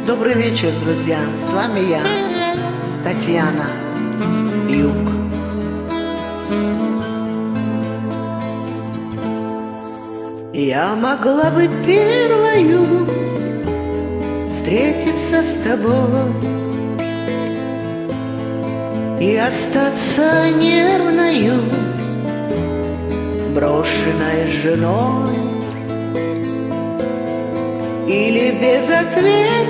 Добрый вечер, друзья! С вами я, Татьяна Юг. Я могла бы первою встретиться с тобой и остаться нервною, брошенной женой, или безответною,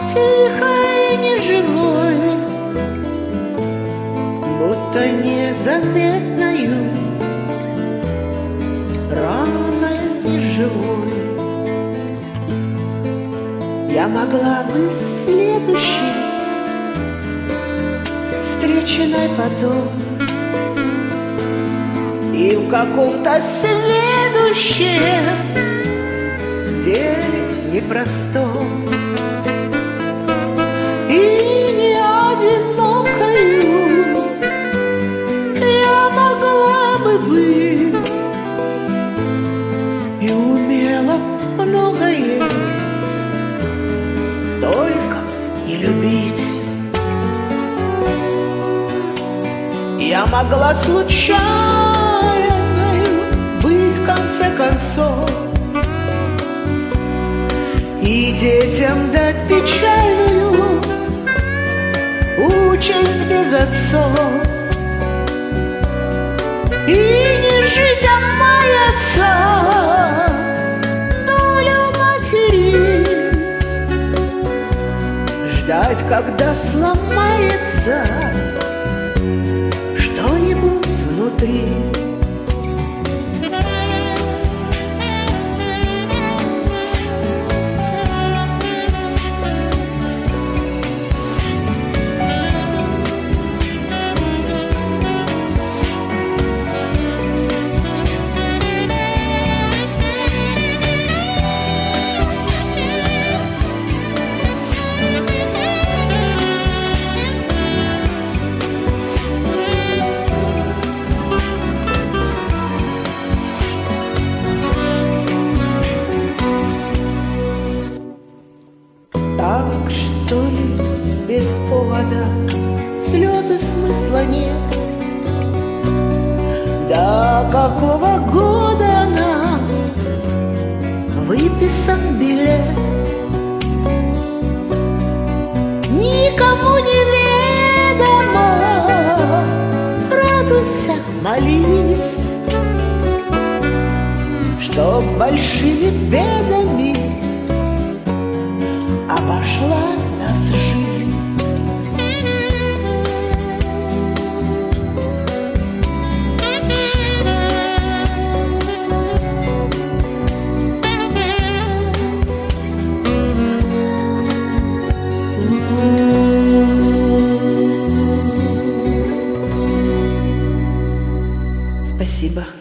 тихой, неживой, будто незаметною, раной неживой. Я могла бы следующей встреченной потом и в каком-то следующем деле непростом и не одинокою я могла бы быть и умела многое, только не любить. Я могла случайной быть в конце концов и детям дать печальную участь без отцов, и не жить, а маяться долю матери, ждать, когда сломается что-нибудь внутри. Так что ли без повода слезы смысла нет? До какого года нам выписан билет? Никому не ведомо, радуйся, молись, чтоб большими бедами обошла нас жизнь. Спасибо.